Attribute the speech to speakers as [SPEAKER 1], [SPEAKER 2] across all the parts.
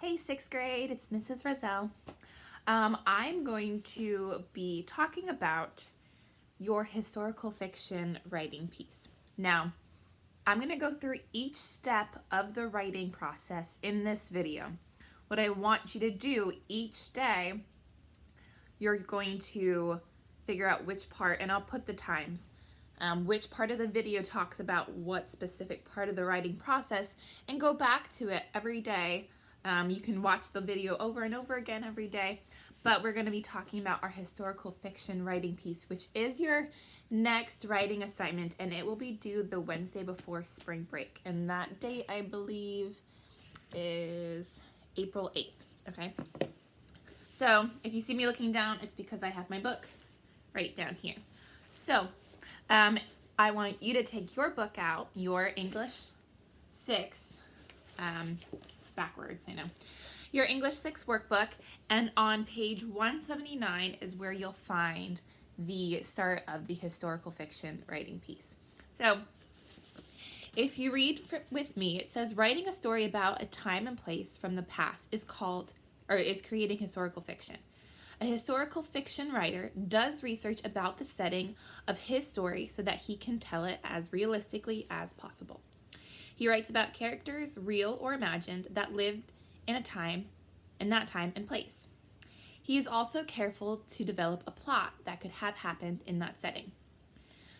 [SPEAKER 1] Hey, sixth grade, it's Mrs. Roselle. I'm going to be talking about your historical fiction writing piece. Now, I'm going to go through each step of the writing process in this video. What I want you to do each day, you're going to figure out which part, and I'll put the times, which part of the video talks about what specific part of the writing process, and go back to it every day. You can watch the video over and over again every day, but we're going to be talking about our historical fiction writing piece, which is your next writing assignment, and it will be due the Wednesday before spring break, and that date, I believe, is April 8th, okay? So if you see me looking down, it's because I have my book right down here. So I want you to take your book out, your English 6, it's backwards, I know, your English 6 workbook, and on page 179 is where you'll find the start of the historical fiction writing piece. So if you read with me, it says writing a story about a time and place from the past is creating historical fiction. A historical fiction writer does research about the setting of his story so that he can tell it as realistically as possible. He writes about characters, real or imagined, that lived in that time and place. He is also careful to develop a plot that could have happened in that setting.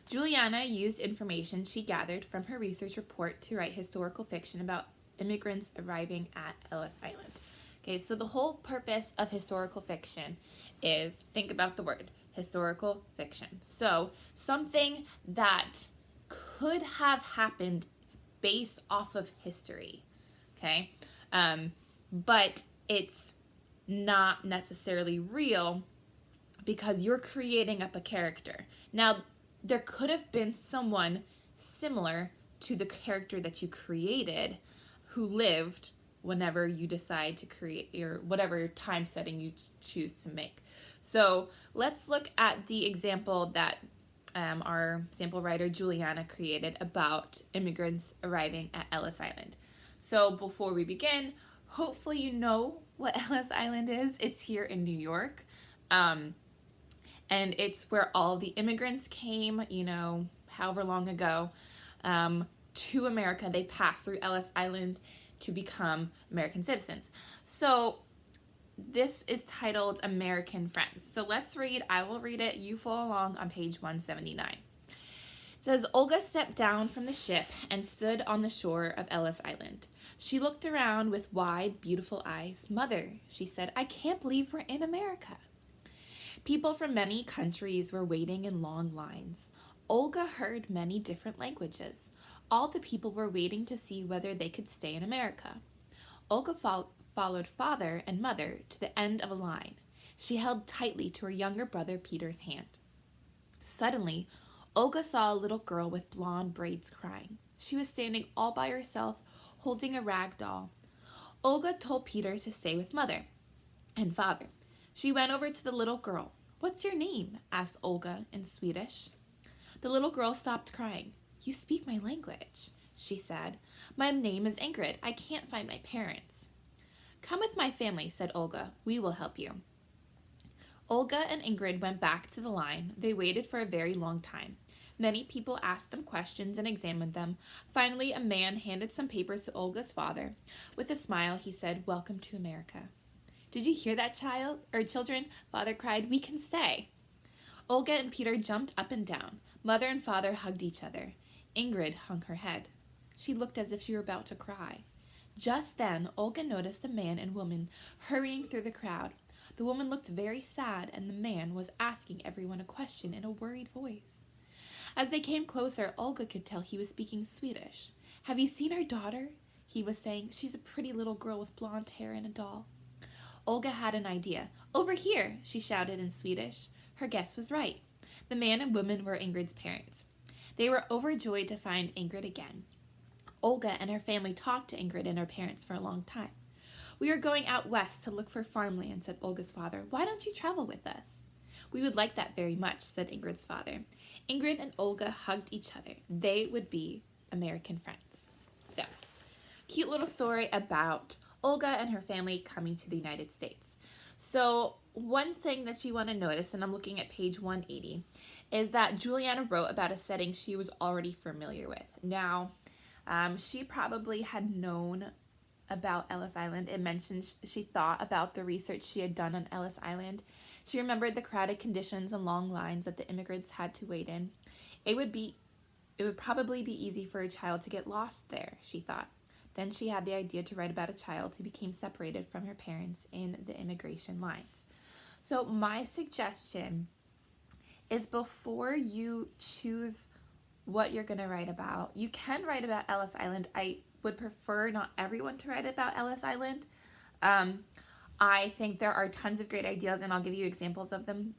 [SPEAKER 1] Juliana used information she gathered from her research report to write historical fiction about immigrants arriving at Ellis Island. Okay, so the whole purpose of historical fiction is, think about the word, historical fiction. So something that could have happened based off of history, okay? But it's not necessarily real because you're creating up a character. Now, there could have been someone similar to the character that you created who lived whenever you decide to create your whatever time setting you choose to make. So let's look at the example that our sample writer Juliana created about immigrants arriving at Ellis Island. So before we begin, hopefully you know what Ellis Island is. It's here in New York. And it's where all the immigrants came, however long ago, to America. They passed through Ellis Island to become American citizens. So this is titled American Friends. So let's read. I will read it. You follow along on page 179. It says, Olga stepped down from the ship and stood on the shore of Ellis Island. She looked around with wide, beautiful eyes. Mother, she said, I can't believe we're in America. People from many countries were waiting in long lines. Olga heard many different languages. All the people were waiting to see whether they could stay in America. Olga followed father and mother to the end of a line. She held tightly to her younger brother Peter's hand. Suddenly, Olga saw a little girl with blonde braids crying. She was standing all by herself, holding a rag doll. Olga told Peter to stay with mother and father. She went over to the little girl. What's your name? Asked Olga in Swedish. The little girl stopped crying. You speak my language, she said. My name is Ingrid. I can't find my parents. Come with my family, said Olga. We will help you. Olga and Ingrid went back to the line. They waited for a very long time. Many people asked them questions and examined them. Finally, a man handed some papers to Olga's father. With a smile, he said, Welcome to America. Did you hear that, children? Father cried, We can stay. Olga and Peter jumped up and down. Mother and father hugged each other. Ingrid hung her head. She looked as if she were about to cry. Just then, Olga noticed a man and woman hurrying through the crowd. The woman looked very sad, and the man was asking everyone a question in a worried voice. As they came closer, Olga could tell he was speaking Swedish. Have you seen our daughter? He was saying. She's a pretty little girl with blonde hair and a doll. Olga had an idea. Over here, she shouted in Swedish. Her guess was right. The man and woman were Ingrid's parents. They were overjoyed to find Ingrid again. Olga and her family talked to Ingrid and her parents for a long time. We are going out west to look for farmland, said Olga's father. Why don't you travel with us? We would like that very much, said Ingrid's father. Ingrid and Olga hugged each other. They would be American friends. So, cute little story about Olga and her family coming to the United States. So one thing that you want to notice, and I'm looking at page 180, is that Juliana wrote about a setting she was already familiar with. Now, she probably had known about Ellis Island. It mentions she thought about the research she had done on Ellis Island. She remembered the crowded conditions and long lines that the immigrants had to wait in. It would probably be easy for a child to get lost there, she thought. Then she had the idea to write about a child who became separated from her parents in the immigration lines. So my suggestion is, before you choose what you're going to write about, you can write about Ellis Island. I would prefer not everyone to write about Ellis Island. I think there are tons of great ideas, and I'll give you examples of them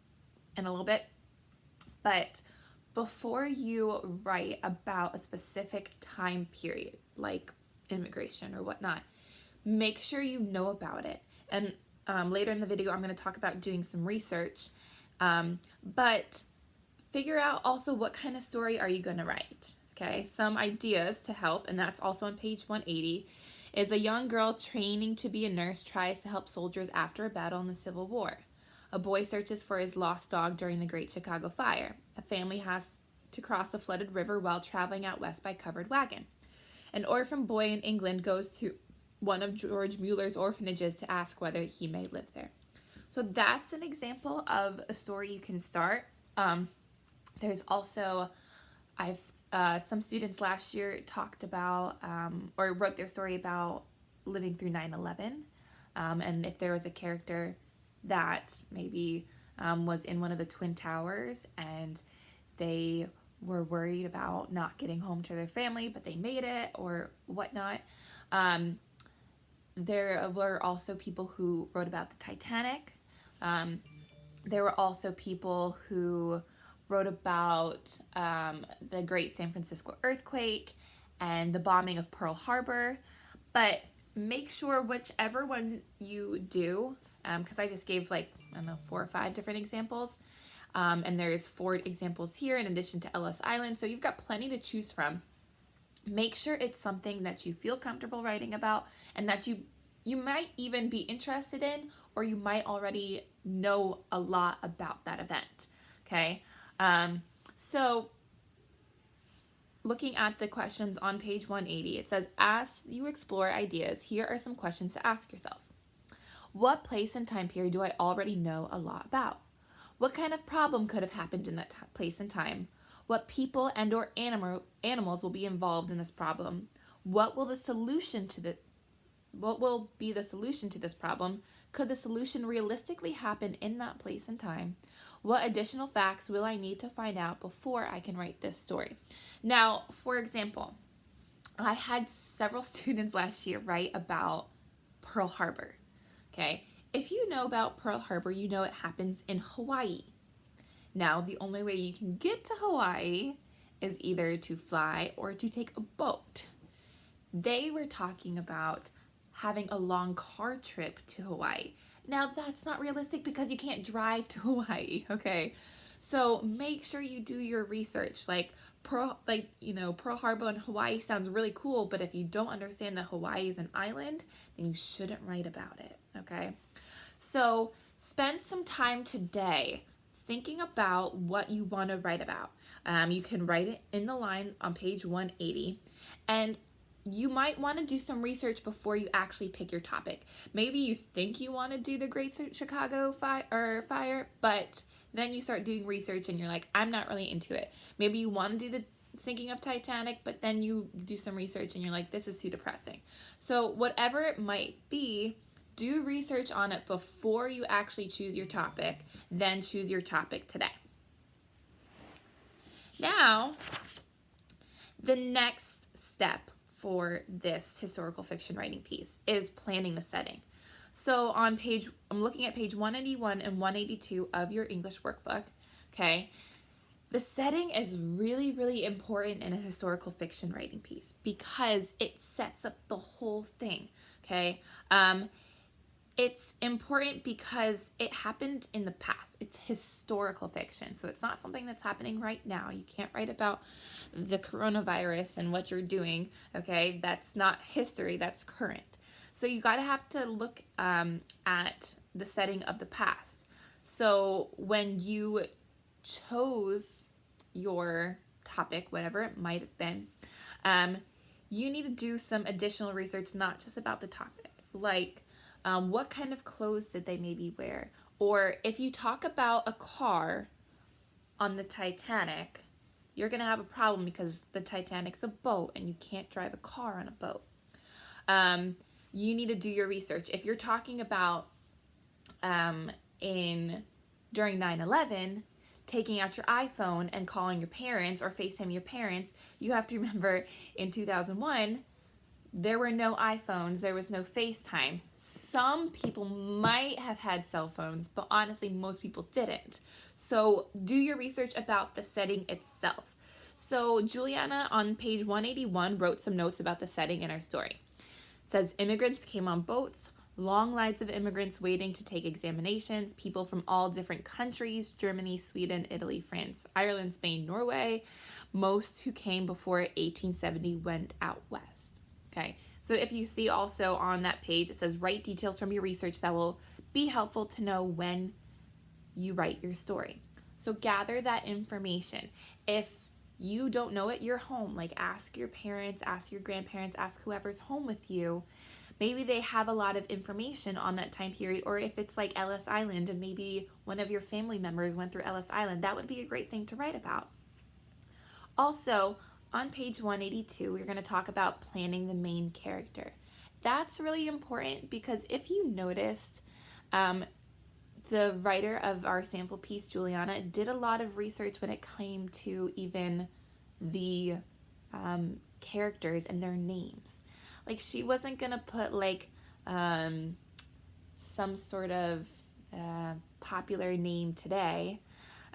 [SPEAKER 1] in a little bit. But before you write about a specific time period, like immigration or whatnot, make sure you know about it. And later in the video, I'm going to talk about doing some research. But figure out also what kind of story are you going to write. Okay, some ideas to help, and that's also on page 180, is a young girl training to be a nurse tries to help soldiers after a battle in the Civil War. A boy searches for his lost dog during the Great Chicago Fire. A family has to cross a flooded river while traveling out west by covered wagon. An orphan boy in England goes to one of George Mueller's orphanages to ask whether he may live there. So that's an example of a story you can start. There's also, some students last year talked about or wrote their story about living through 9/11, and if there was a character that maybe was in one of the Twin Towers and they were worried about not getting home to their family, but they made it or whatnot. There were also people who wrote about the Titanic. There were also people who wrote about the Great San Francisco earthquake and the bombing of Pearl Harbor. But make sure whichever one you do, because I just gave 4 or 5 different examples. And there's 4 examples here in addition to Ellis Island. So you've got plenty to choose from. Make sure it's something that you feel comfortable writing about and that you might even be interested in, or you might already know a lot about that event. Okay. So looking at the questions on page 180, it says, as you explore ideas, here are some questions to ask yourself. What place and time period do I already know a lot about? What kind of problem could have happened in that place and time? What people and or animals will be involved in this problem? What will be the solution to this problem? Could the solution realistically happen in that place and time? What additional facts will I need to find out before I can write this story? Now, for example, I had several students last year write about Pearl Harbor. Okay, if you know about Pearl Harbor, you know it happens in Hawaii. Now, the only way you can get to Hawaii is either to fly or to take a boat. They were talking about having a long car trip to Hawaii. Now, that's not realistic because you can't drive to Hawaii, okay? So make sure you do your research. Pearl Harbor and Hawaii sounds really cool, but if you don't understand that Hawaii is an island, then you shouldn't write about it, okay? So spend some time today thinking about what you want to write about. You can write it in the line on page 180, and you might want to do some research before you actually pick your topic. Maybe you think you want to do the Great Chicago Fire, but then you start doing research and you're like, I'm not really into it. Maybe you want to do the sinking of Titanic, but then you do some research and you're like, this is too depressing. So whatever it might be, do research on it before you actually choose your topic, then choose your topic today. Now, the next step for this historical fiction writing piece is planning the setting. So I'm looking at page 181 and 182 of your English workbook, okay? The setting is really, really important in a historical fiction writing piece because it sets up the whole thing, okay? It's important because it happened in the past. It's historical fiction, so it's not something that's happening right now. You can't write about the coronavirus and what you're doing, okay? That's not history, that's current. So you gotta have to look at the setting of the past. So when you chose your topic, whatever it might have been, you need to do some additional research, not just about the topic, like what kind of clothes did they maybe wear? Or if you talk about a car on the Titanic, you're going to have a problem because the Titanic's a boat and you can't drive a car on a boat. You need to do your research. If you're talking about during 9/11, taking out your iPhone and calling your parents or FaceTime your parents, you have to remember in 2001, there were no iPhones, there was no FaceTime. Some people might have had cell phones, but honestly, most people didn't. So do your research about the setting itself. So Juliana on page 181 wrote some notes about the setting in our story. It says, immigrants came on boats, long lines of immigrants waiting to take examinations, people from all different countries, Germany, Sweden, Italy, France, Ireland, Spain, Norway. Most who came before 1870 went out west. Okay, so if you see also on that page, it says write details from your research that will be helpful to know when you write your story. So gather that information. If you don't know it, you're home. Like ask your parents, ask your grandparents, ask whoever's home with you. Maybe they have a lot of information on that time period, or if it's like Ellis Island and maybe one of your family members went through Ellis Island, that would be a great thing to write about. Also, on page 182, we're going to talk about planning the main character. That's really important because if you noticed, the writer of our sample piece, Juliana, did a lot of research when it came to even the characters and their names. Like she wasn't going to put like some sort of popular name today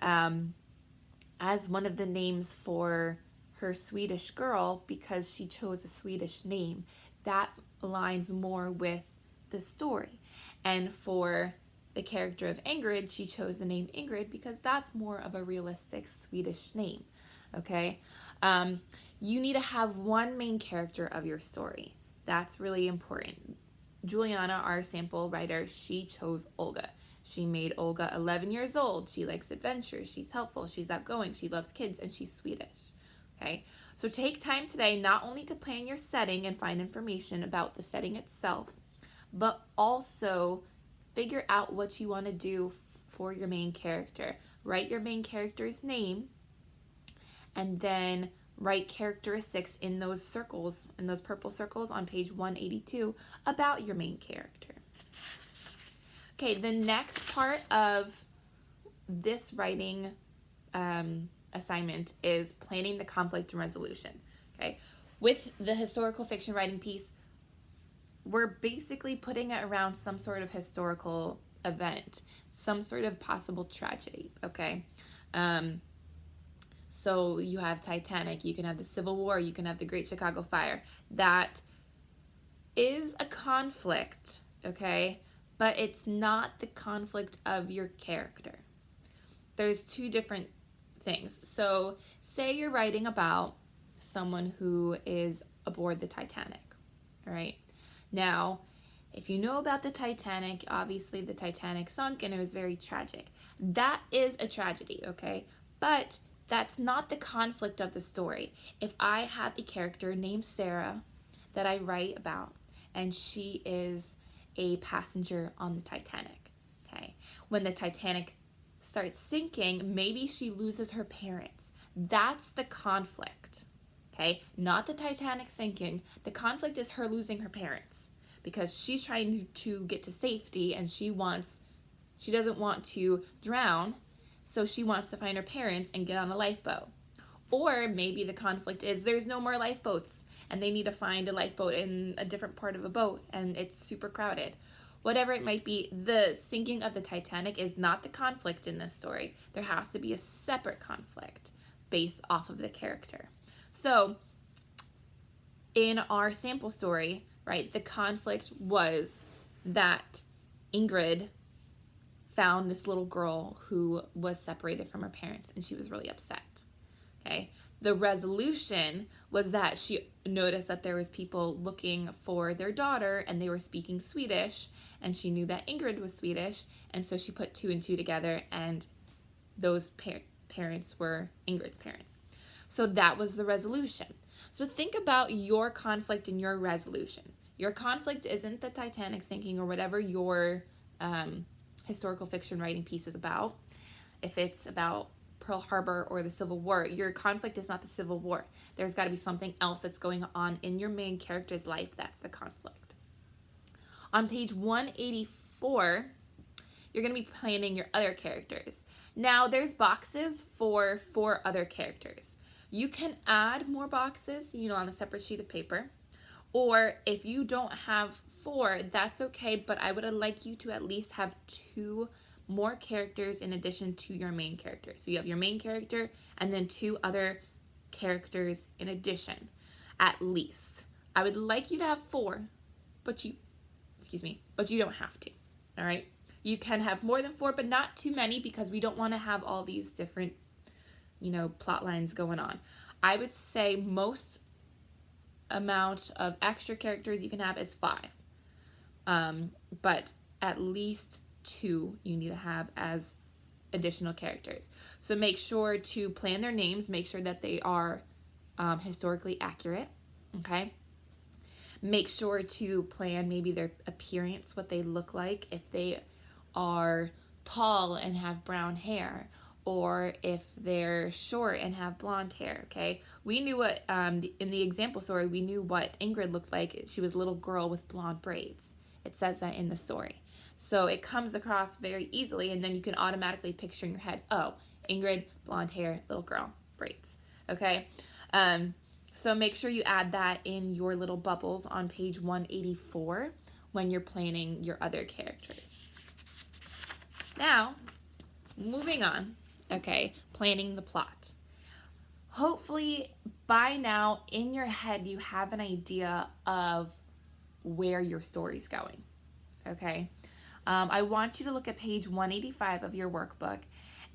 [SPEAKER 1] as one of the names for her Swedish girl because she chose a Swedish name. That aligns more with the story. And for the character of Ingrid, she chose the name Ingrid because that's more of a realistic Swedish name. Okay? You need to have one main character of your story. That's really important. Juliana, our sample writer, she chose Olga. She made Olga 11 years old. She likes adventure. She's helpful. She's outgoing. She loves kids, and she's Swedish. Okay, so take time today not only to plan your setting and find information about the setting itself, but also figure out what you want to do for your main character. Write your main character's name and then write characteristics in those circles, in those purple circles on page 182 about your main character. Okay, the next part of this writing assignment is planning the conflict and resolution. Okay, with the historical fiction writing piece, we're basically putting it around some sort of historical event, some sort of possible tragedy. Okay, so you have Titanic, you can have the Civil War, you can have the Great Chicago Fire. That is a conflict, okay, but it's not the conflict of your character. There's two different things. So say you're writing about someone who is aboard the Titanic, all right? Now, if you know about the Titanic, obviously the Titanic sunk and it was very tragic. That is a tragedy, okay? But that's not the conflict of the story. If I have a character named Sarah that I write about and she is a passenger on the Titanic, okay? When the Titanic starts sinking, maybe she loses her parents. That's the conflict, okay? Not the Titanic sinking. The conflict is her losing her parents because she's trying to get to safety and she doesn't want to drown, so she wants to find her parents and get on a lifeboat. Or maybe the conflict is there's no more lifeboats and they need to find a lifeboat in a different part of a boat and it's super crowded. Whatever it might be, the sinking of the Titanic is not the conflict in this story. There has to be a separate conflict based off of the character. So in our sample story, right, the conflict was that Ingrid found this little girl who was separated from her parents and she was really upset. Okay, The resolution was that she noticed that there was people looking for their daughter and they were speaking Swedish, and she knew that Ingrid was Swedish, and so she put 2 and 2 together, and those parents were Ingrid's parents. So that was the resolution. So think about your conflict and your resolution. Your conflict isn't the Titanic sinking or whatever your historical fiction writing piece is about. If it's about Pearl Harbor or the Civil War, your conflict is not the Civil War. There's got to be something else that's going on in your main character's life that's the conflict. On page 184, you're going to be planning your other characters. Now, there's boxes for 4 other characters. You can add more boxes, on a separate sheet of paper. Or if you don't have 4, that's okay, but I would like you to at least have 2 more characters in addition to your main character. So you have your main character and then 2 other characters in addition, at least. I would like you to have 4, but you don't have to, all right? You can have more than 4, but not too many, because we don't want to have all these different, plot lines going on. I would say most amount of extra characters you can have is 5. But at least 2 you need to have as additional characters. So make sure to plan their names, make sure that they are historically accurate, okay? Make sure to plan maybe their appearance, what they look like, if they are tall and have brown hair, or if they're short and have blonde hair, okay? We knew what, in the example story, we knew what Ingrid looked like. She was a little girl with blonde braids. It says that in the story. So it comes across very easily, and then you can automatically picture in your head, oh, Ingrid, blonde hair, little girl, braids, okay? So make sure you add that in your little bubbles on page 184 when you're planning your other characters. Now, moving on, okay, planning the plot. Hopefully by now in your head you have an idea of where your story's going, okay? I want you to look at page 185 of your workbook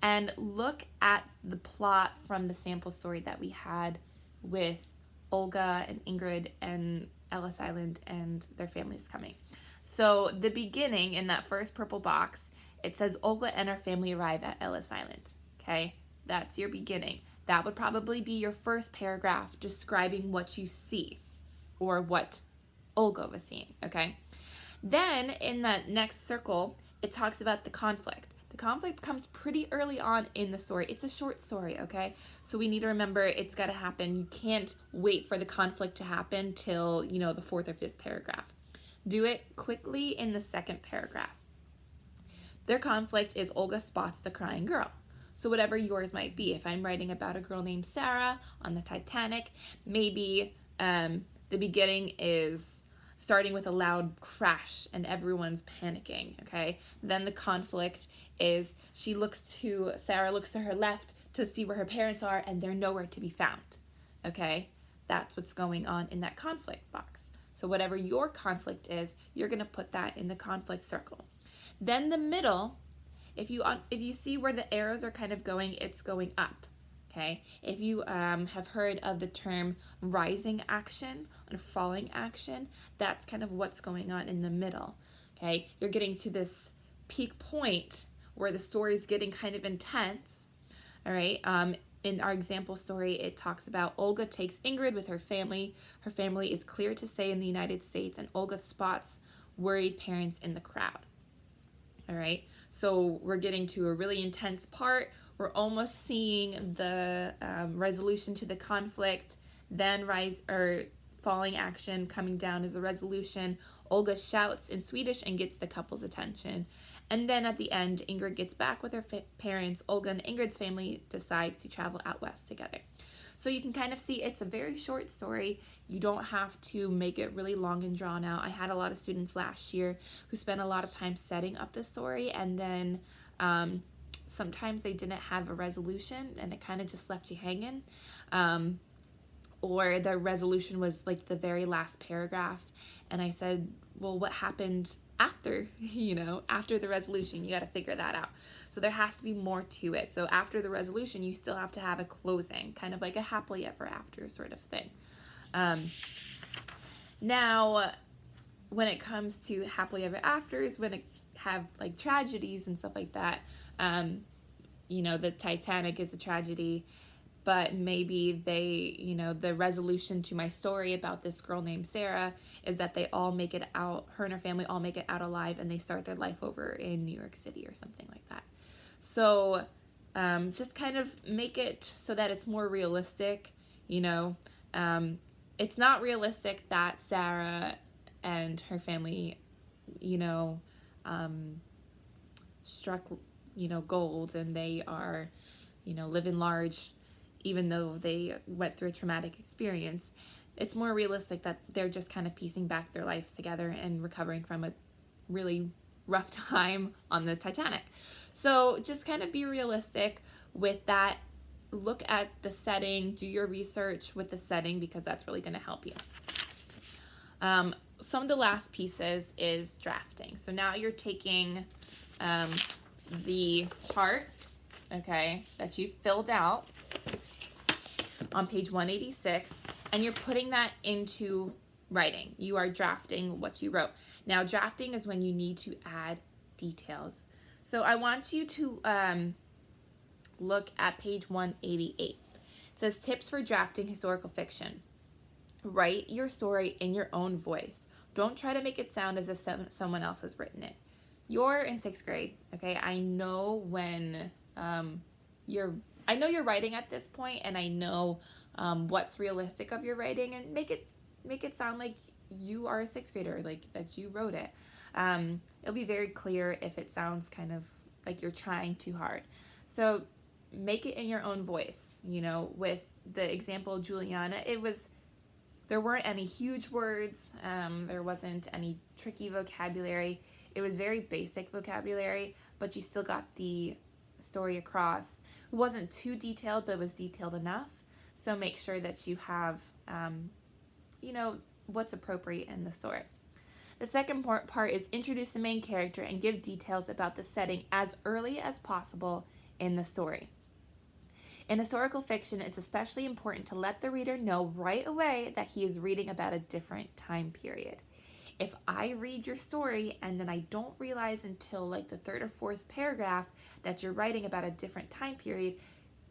[SPEAKER 1] and look at the plot from the sample story that we had with Olga and Ingrid and Ellis Island and their families coming. So the beginning, in that first purple box, it says Olga and her family arrive at Ellis Island, okay? That's your beginning. That would probably be your first paragraph describing what you see or what Olga was seeing, okay? Then in that next circle, it talks about the conflict. The conflict comes pretty early on in the story. It's a short story, okay? So we need to remember it's got to happen. You can't wait for the conflict to happen till, the 4th or 5th paragraph. Do it quickly in the 2nd paragraph. Their conflict is Olga spots the crying girl. So whatever yours might be, if I'm writing about a girl named Sarah on the Titanic, maybe the beginning is starting with a loud crash and everyone's panicking, okay? Then the conflict is Sarah looks to her left to see where her parents are, and they're nowhere to be found, okay? That's what's going on in that conflict box. So whatever your conflict is, you're gonna put that in the conflict circle. Then the middle, if you see where the arrows are kind of going, it's going up. Okay, if you have heard of the term rising action and falling action, that's kind of what's going on in the middle. Okay, you're getting to this peak point where the story is getting kind of intense. All right, in our example story, it talks about Olga takes Ingrid with her family. Her family is clear to stay in the United States, and Olga spots worried parents in the crowd. All right, so we're getting to a really intense part. We're almost seeing the resolution to the conflict, then falling action coming down as a resolution. Olga shouts in Swedish and gets the couple's attention. And then at the end, Ingrid gets back with her parents. Olga and Ingrid's family decide to travel out west together. So you can kind of see it's a very short story. You don't have to make it really long and drawn out. I had a lot of students last year who spent a lot of time setting up the story, and then sometimes they didn't have a resolution and it kind of just left you hanging. Or the resolution was like the very last paragraph, and I said, well, what happened after, after the resolution? You got to figure that out. So there has to be more to it. So after the resolution, you still have to have a closing, kind of like a happily ever after sort of thing. Now, when it comes to happily ever afters, when it have like tragedies and stuff like that, the Titanic is a tragedy, but maybe they, the resolution to my story about this girl named Sarah is that they all make it out, her and her family all make it out alive, and they start their life over in New York City or something like that. So just kind of make it so that it's more realistic, it's not realistic that Sarah and her family, struck, gold, and they are, living large, even though they went through a traumatic experience. It's more realistic that they're just kind of piecing back their lives together and recovering from a really rough time on the Titanic. So just kind of be realistic with that. Look at the setting, do your research with the setting, because that's really going to help you. Some of the last pieces is drafting. So now you're taking the chart, okay, that you filled out on page 186, and you're putting that into writing. You are drafting what you wrote. Now, drafting is when you need to add details. So I want you to look at page 188. It says tips for drafting historical fiction. Write your story in your own voice. Don't try to make it sound as if someone else has written it. You're in 6th grade, okay? I know when you're writing at this point, and I know what's realistic of your writing, and make it sound like you are a 6th grader, like that you wrote it. It'll be very clear if it sounds kind of like you're trying too hard. So make it in your own voice. With the example of Juliana, there weren't any huge words. There wasn't any tricky vocabulary. It was very basic vocabulary, but you still got the story across. It wasn't too detailed, but it was detailed enough. So make sure that you have, what's appropriate in the story. The second part is introduce the main character and give details about the setting as early as possible in the story. In historical fiction, it's especially important to let the reader know right away that he is reading about a different time period. If I read your story and then I don't realize until like the 3rd or 4th paragraph that you're writing about a different time period,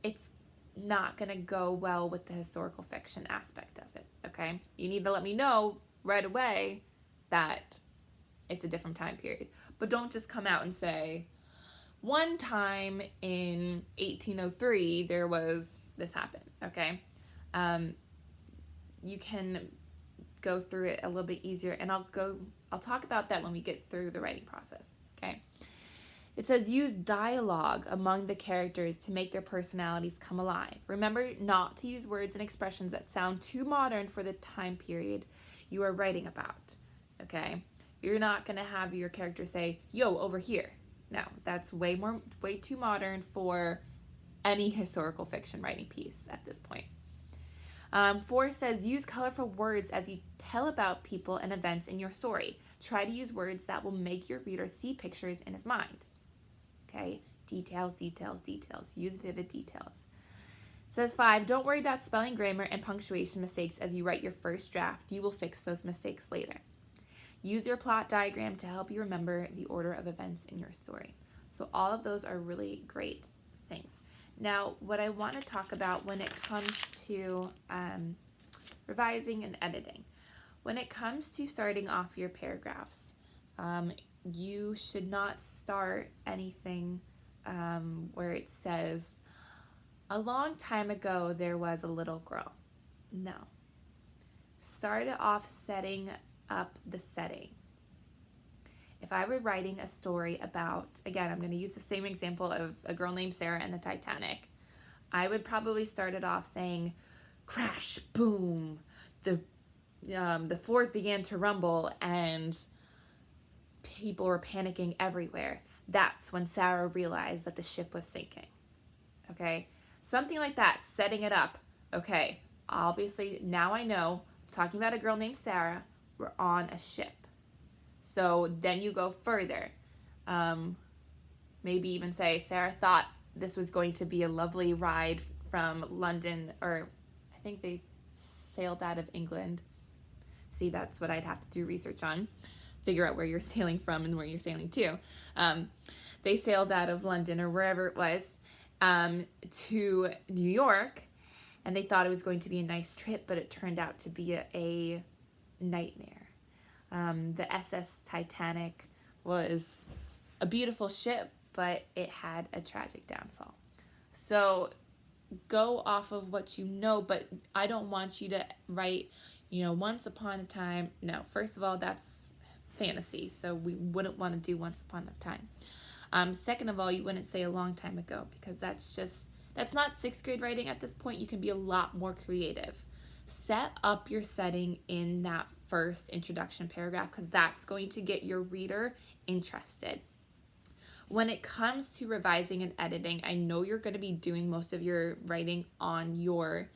[SPEAKER 1] it's not going to go well with the historical fiction aspect of it, okay? You need to let me know right away that it's a different time period. But don't just come out and say, one time in 1803, there was this happened, okay? You can go through it a little bit easier, and I'll talk about that when we get through the writing process, okay? It says use dialogue among the characters to make their personalities come alive. Remember not to use words and expressions that sound too modern for the time period you are writing about, okay? You're not going to have your character say, yo, over here. No, that's way too modern for any historical fiction writing piece at this point. 4 says use colorful words as you tell about people and events in your story. Try to use words that will make your reader see pictures in his mind. Okay, details, details, details. Use vivid details. It says 5, don't worry about spelling, grammar, and punctuation mistakes as you write your first draft. You will fix those mistakes later. Use your plot diagram to help you remember the order of events in your story. So all of those are really great things. Now, what I want to talk about when it comes to revising and editing. When it comes to starting off your paragraphs, you should not start anything where it says, a long time ago there was a little girl. No. Start it off setting up the setting. If I were writing a story about, again, I'm going to use the same example of a girl named Sarah and the Titanic, I would probably start it off saying, crash, boom, the floors began to rumble and people were panicking everywhere. That's when Sarah realized that the ship was sinking. Okay? Something like that, setting it up. Okay, obviously now I know, I'm talking about a girl named Sarah, we're on a ship. So then you go further. Maybe even say, Sarah thought this was going to be a lovely ride from London, or I think they sailed out of England. See, that's what I'd have to do research on. Figure out where you're sailing from and where you're sailing to. They sailed out of London or wherever it was to New York, and they thought it was going to be a nice trip, but it turned out to be a nightmare. The SS Titanic was a beautiful ship, but it had a tragic downfall. So go off of what you know, but I don't want you to write, once upon a time. No, first of all, that's fantasy, so we wouldn't want to do once upon a time. Second of all, you wouldn't say a long time ago, because that's not sixth grade writing at this point. You can be a lot more creative. Set up your setting in that first introduction paragraph, because that's going to get your reader interested. When it comes to revising and editing, I know you're going to be doing most of your writing on your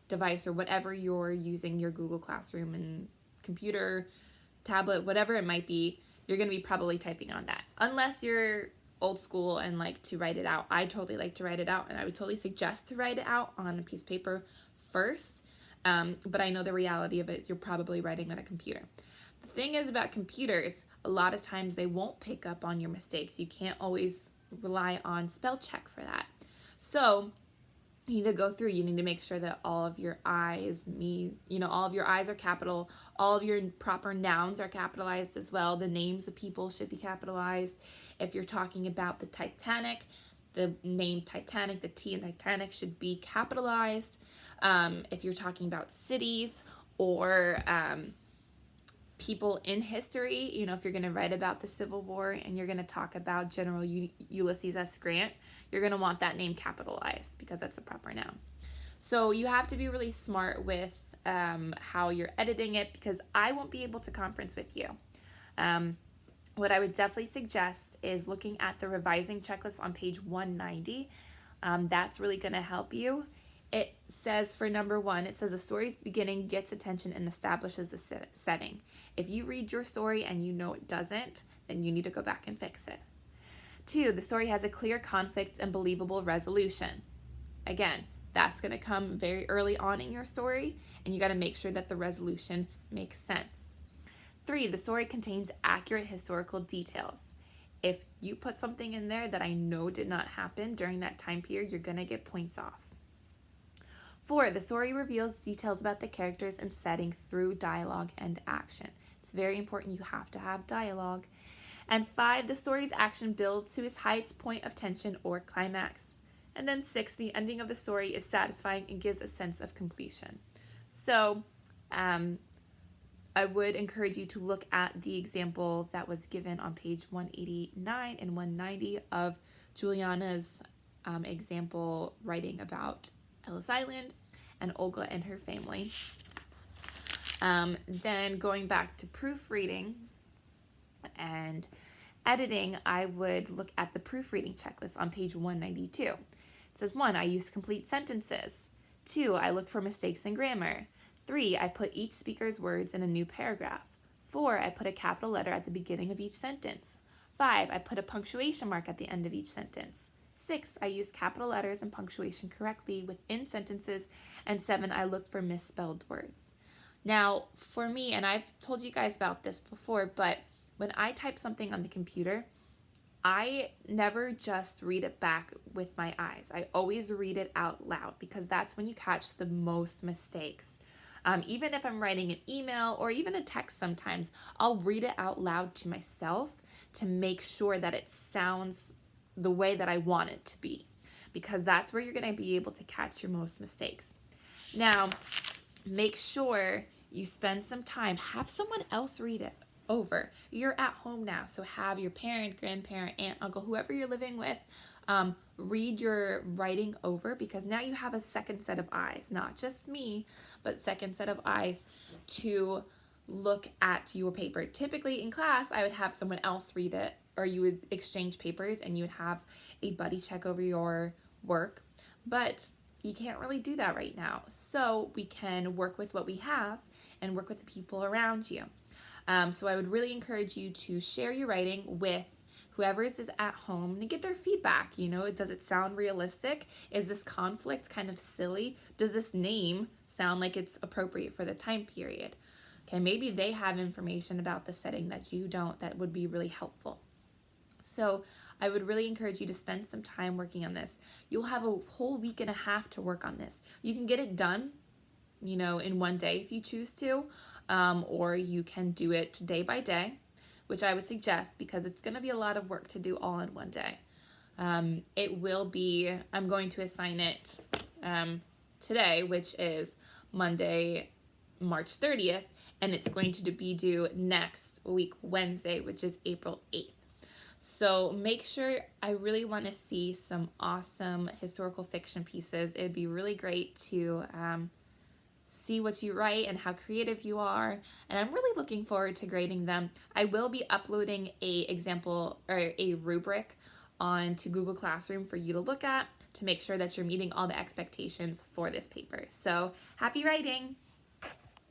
[SPEAKER 1] device or whatever you're using, your Google Classroom and computer, tablet, whatever it might be. You're going to be probably typing on that. Unless you're old school and like to write it out. I totally like to write it out, and I would totally suggest to write it out on a piece of paper first. But I know the reality of it is you're probably writing on a computer. The thing is about computers, a lot of times they won't pick up on your mistakes. You can't always rely on spell check for that. So you need to go through, you need to make sure that all of your I's, all of your I's are capital, all of your proper nouns are capitalized as well. The names of people should be capitalized. If you're talking about the Titanic, the name Titanic, the T in Titanic should be capitalized. If you're talking about cities or people in history, if you're going to write about the Civil War and you're going to talk about General Ulysses S. Grant, you're going to want that name capitalized because that's a proper noun. So you have to be really smart with how you're editing it, because I won't be able to conference with you. What I would definitely suggest is looking at the revising checklist on page 190. That's really going to help you. It says for number 1, it says a story's beginning gets attention and establishes the setting. If you read your story and you know it doesn't, then you need to go back and fix it. 2, the story has a clear conflict and believable resolution. Again, that's going to come very early on in your story, and you got to make sure that the resolution makes sense. 3, the story contains accurate historical details. If you put something in there that I know did not happen during that time period, you're going to get points off. 4, the story reveals details about the characters and setting through dialogue and action. It's very important, you have to have dialogue. And 5, the story's action builds to its highest point of tension or climax. And then 6, the ending of the story is satisfying and gives a sense of completion. So, I would encourage you to look at the example that was given on page 189 and 190 of Juliana's example writing about Ellis Island and Olga and her family. Then going back to proofreading and editing, I would look at the proofreading checklist on page 192. It says 1, I used complete sentences. 2, I looked for mistakes in grammar. 3, I put each speaker's words in a new paragraph. 4, I put a capital letter at the beginning of each sentence. 5, I put a punctuation mark at the end of each sentence. 6, I used capital letters and punctuation correctly within sentences. And 7, I looked for misspelled words. Now, for me, and I've told you guys about this before, but when I type something on the computer, I never just read it back with my eyes. I always read it out loud, because that's when you catch the most mistakes. Even if I'm writing an email or even a text sometimes, I'll read it out loud to myself to make sure that it sounds the way that I want it to be, because that's where you're going to be able to catch your most mistakes. Now, make sure you spend some time, have someone else read it over. You're at home now, so have your parent, grandparent, aunt, uncle, whoever you're living with, read your writing over, because now you have a second set of eyes, not just me, but second set of eyes to look at your paper. Typically in class, I would have someone else read it, or you would exchange papers and you would have a buddy check over your work, but you can't really do that right now. So we can work with what we have and work with the people around you. So I would really encourage you to share your writing with whoever is at home and get their feedback. Does it sound realistic? Is this conflict kind of silly? Does this name sound like it's appropriate for the time period? Okay, maybe they have information about the setting that you don't that would be really helpful. So I would really encourage you to spend some time working on this. You'll have a whole week and a half to work on this. You can get it done, in one day if you choose to, or you can do it day by day, which I would suggest because it's going to be a lot of work to do all in one day. I'm going to assign it today, which is Monday, March 30th, and it's going to be due next week, Wednesday, which is April 8th. So make sure, I really want to see some awesome historical fiction pieces. It'd be really great to see what you write and how creative you are, and I'm really looking forward to grading them. I will be uploading a example or a rubric onto Google Classroom for you to look at to make sure that you're meeting all the expectations for this paper. So happy writing!